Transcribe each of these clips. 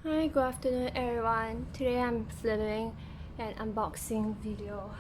Hi, good afternoon everyone. Today I'm filming an unboxing video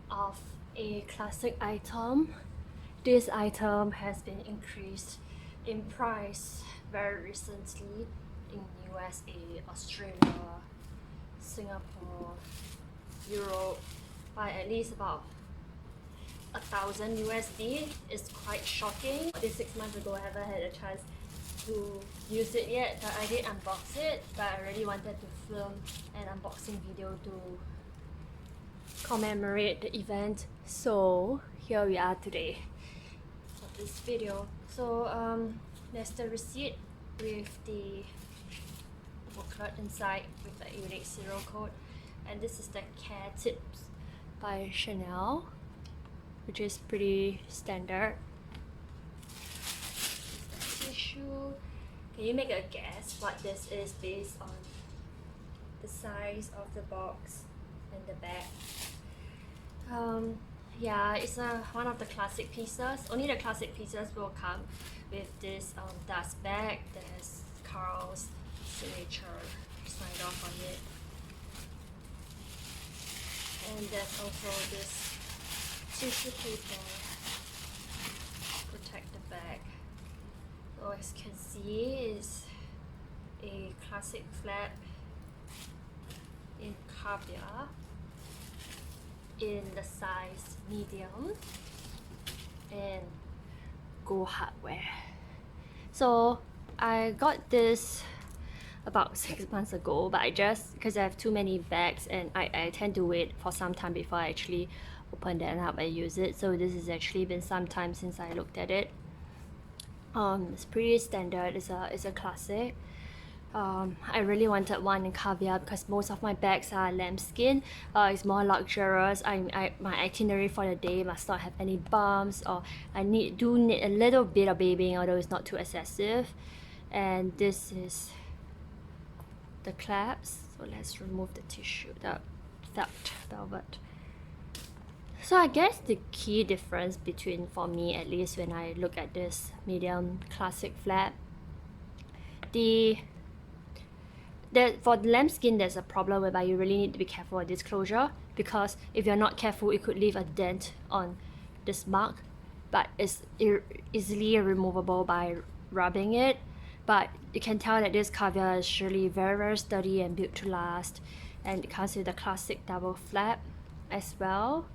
of a classic item. This item has been increased in price very recently in USA, Australia, Singapore, Europe by at least about 1,000 USD. It's quite shocking. This 6 months ago I haven't had a chance to use it yet, but I did unbox it. But I really wanted to film an unboxing video to commemorate the event, so here we are today for this video. So there's the receipt with the booklet inside with a unique serial code, and this is the care tips by Chanel, which is pretty standard. Tissue. Can you make a guess what this is based on the size of the box and the bag? Yeah, it's one of the classic pieces. Only the classic pieces will come with this dust bag that has Carl's signature signed off on it. And there's also this tissue paper to protect the bag. So as you can see, is a classic flap in Caviar in the size medium and gold hardware. So I got this about 6 months ago, but I just, because I have too many bags and I tend to wait for some time before I actually open that up and use it. So this has actually been some time since I looked at it. It's pretty standard. It's a classic. I really wanted one in Caviar because most of my bags are lambskin. It's more luxurious. My itinerary for the day must not have any bumps, or I do need a little bit of babying, although it's not too excessive. And this is the clasps. So let's remove the tissue, the felt velvet. So I guess the key difference between, for me at least, when I look at this medium classic flap, for the lambskin, there's a problem whereby you really need to be careful with this closure, because if you're not careful, it could leave a dent on this mark, but it's easily removable by rubbing it. But you can tell that this Caviar is really very, very sturdy and built to last, and it comes with a classic double flap as well.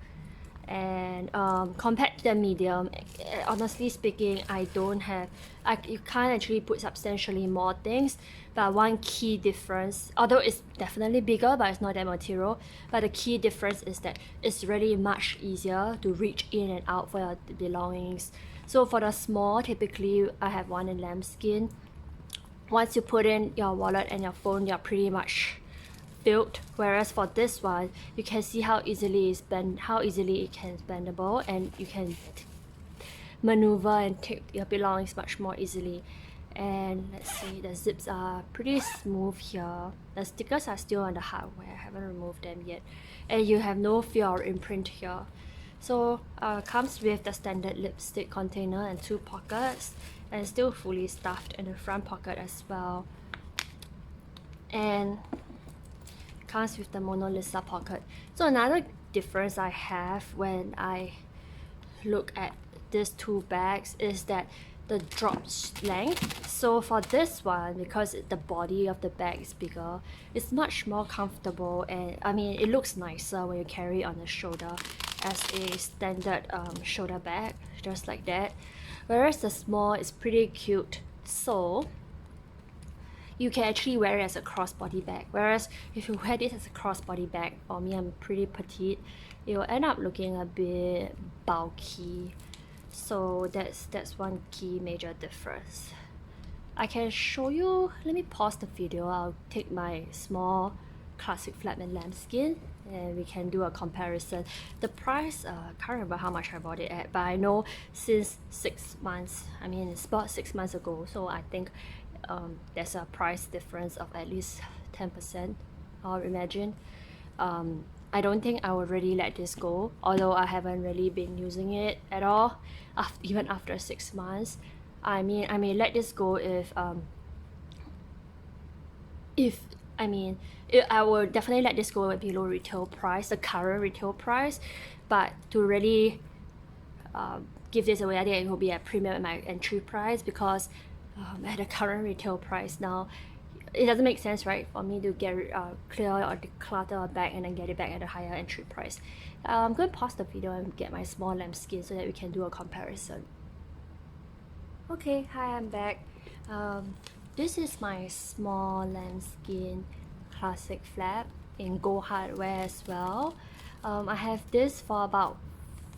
And compared to the medium, honestly speaking, you can't actually put substantially more things. But one key difference, although it's definitely bigger, but it's not that material, but the key difference is that it's really much easier to reach in and out for your belongings. So for the small, typically I have one in lambskin. Once you put in your wallet and your phone, you're pretty much filled, whereas for this one, you can see how easily it can bendable, and you can maneuver and take your belongings much more easily. And let's see, the zips are pretty smooth here. The stickers are still on the hardware, I haven't removed them yet, and you have no fear or imprint here. So comes with the standard lipstick container and 2 pockets, and still fully stuffed in the front pocket as well. And comes with the Mona Lisa pocket. So another difference I have when I look at these 2 bags is that the drop length. So for this one, because the body of the bag is bigger, it's much more comfortable, and I mean it looks nicer when you carry it on the shoulder as a standard shoulder bag, just like that. Whereas the small is pretty cute, so you can actually wear it as a crossbody bag. Whereas if you wear this as a crossbody bag, for me, I'm pretty petite, it will end up looking a bit bulky. So that's one key major difference. I can show you, let me pause the video, I'll take my small classic flap and lambskin and we can do a comparison. The price, can't remember how much I bought it at, but I know since 6 months, I mean it's about 6 months ago, so I think there's a price difference of at least 10%, I'll imagine. I don't think I would really let this go, although I haven't really been using it at all, even after 6 months. I mean, I may let this go if if I will definitely let this go below retail price, the current retail price, but to really give this away, I think it will be a premium at my entry price, because at the current retail price now, it doesn't make sense, right, for me to get clear or declutter a bag and then get it back at a higher entry price. I'm going to pause the video and get my small lambskin so that we can do a comparison. Okay, hi, I'm back. This is my small lambskin classic flap in gold hardware as well. I have this for about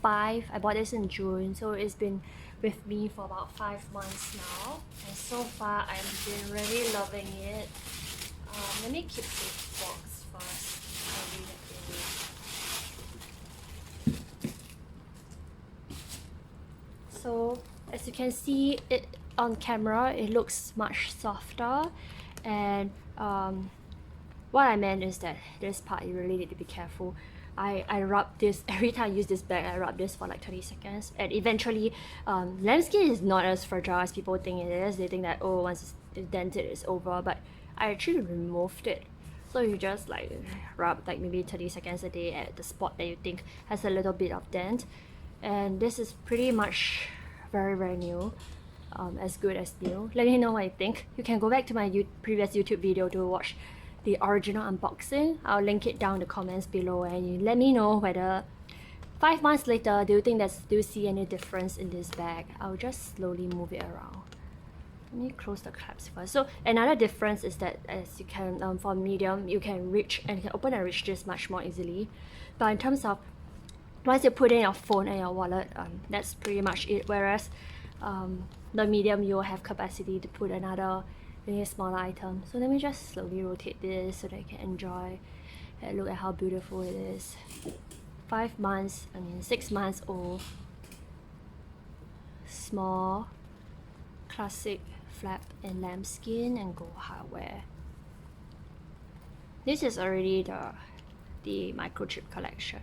I bought this in June, so it's been with me for about 5 months now, and so far I've been really loving it. Let me keep this box first. I'll read it in. So as you can see, it on camera it looks much softer, and what I meant is that this part you really need to be careful. I rub this every time I use this bag. I rub this for like 30 seconds, and eventually lambskin is not as fragile as people think it is. They think that, oh, once it's dented it's over, but I actually removed it. So you just like rub like maybe 30 seconds a day at the spot that you think has a little bit of dent, and this is pretty much very new, as good as new. Let me know what you think. You can go back to my previous YouTube video to watch the original unboxing. I'll link it down in the comments below, and you let me know whether 5 months later, do you see any difference in this bag? I'll just slowly move it around. Let me close the clasp first. So another difference is that, as you can for medium, you can reach and you can open and reach this much more easily, but in terms of once you put in your phone and your wallet, that's pretty much it. Whereas the medium, you'll have capacity to put another really smaller item. So let me just slowly rotate this so that you can enjoy and look at how beautiful it is. 5 months, 6 months old, small, classic flap in lambskin and gold hardware. This is already the microchip collection.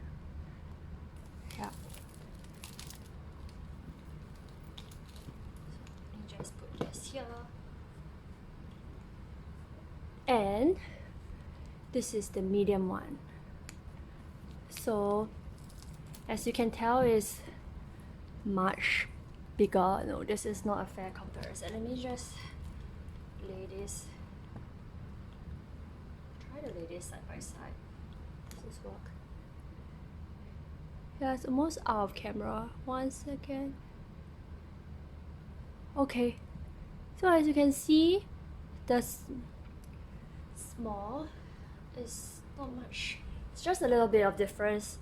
Yeah. Let me just put this here. And this is the medium one. So as you can tell, it's much bigger. No, this is not a fair comparison. Let me just lay this. Try to lay this side by side. Does this work? Yeah, it's almost out of camera. 1 second. Okay. So as you can see, the small is not much. It's just a little bit of difference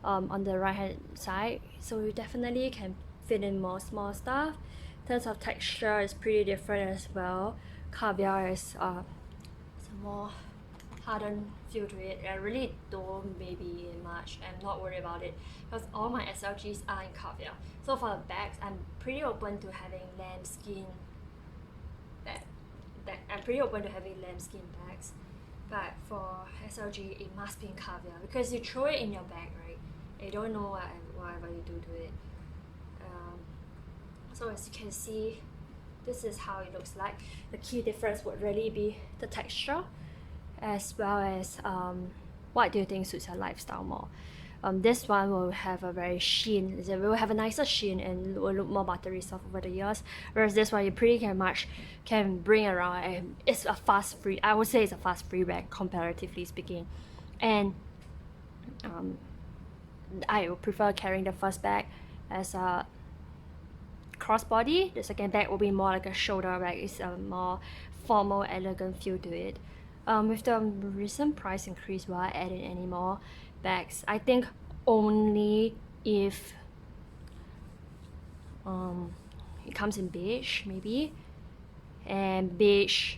on the right hand side, so you definitely can fit in more small stuff. In terms of texture, it's pretty different as well. Caviar is a more hardened feel to it. I really don't maybe much. I'm not worried about it because all my SLGs are in Caviar. So for the bags, I'm pretty open to having lambskin I'm pretty open to having lambskin bags, but for SLG it must be in Caviar because you throw it in your bag, right? You don't know whatever you do to it. So as you can see, this is how it looks like. The key difference would really be the texture, as well as what do you think suits your lifestyle more. This one will have a very sheen, it will have a nicer sheen and will look more buttery soft over the years, whereas this one you pretty much can bring around, and it's a fast free, I would say it's a fast free bag comparatively speaking. And I would prefer carrying the first bag as a crossbody. The second bag will be more like a shoulder bag. It's a more formal, elegant feel to it. With the recent price increase, will I add in any more bags? I think only if it comes in beige, maybe. And beige,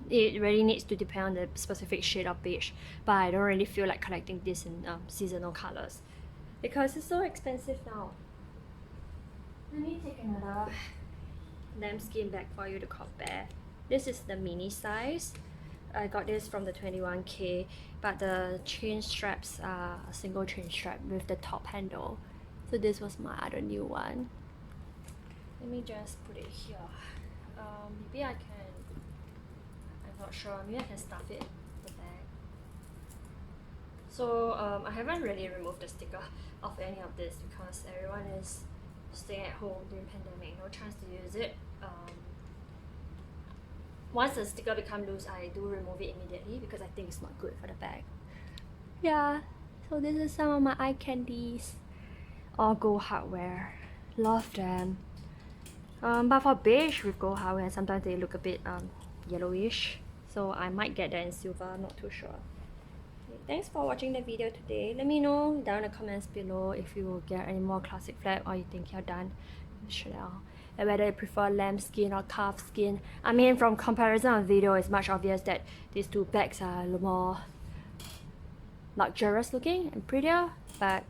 it really needs to depend on the specific shade of beige, but I don't really feel like collecting this in seasonal colors because it's so expensive now. Let me take another lambskin bag for you to compare. This is the mini size. I got this from the 21K, but the chain straps are a single chain strap with the top handle. So this was my other new one. Let me just put it here. Maybe I can not sure. Maybe I can stuff it in the bag. So I haven't really removed the sticker of any of this because everyone is staying at home during pandemic, no chance to use it. Once the sticker becomes loose, I do remove it immediately because I think it's not good for the bag. Yeah, so this is some of my eye candies. All gold hardware. Love them. But for beige with gold hardware, sometimes they look a bit yellowish. So I might get that in silver, not too sure. Okay, thanks for watching the video today. Let me know down in the comments below if you will get any more classic flap or you think you're done with Chanel. And whether you prefer lambskin or calfskin. I mean, from comparison of video, it's much obvious that these two bags are a little more luxurious looking and prettier, but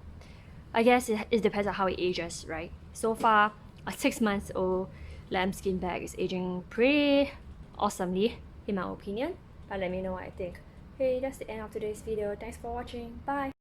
I guess it depends on how it ages, right? So far, a 6-month-old lambskin bag is aging pretty awesomely, in my opinion. But let me know what I think. Okay, that's the end of today's video. Thanks for watching. Bye!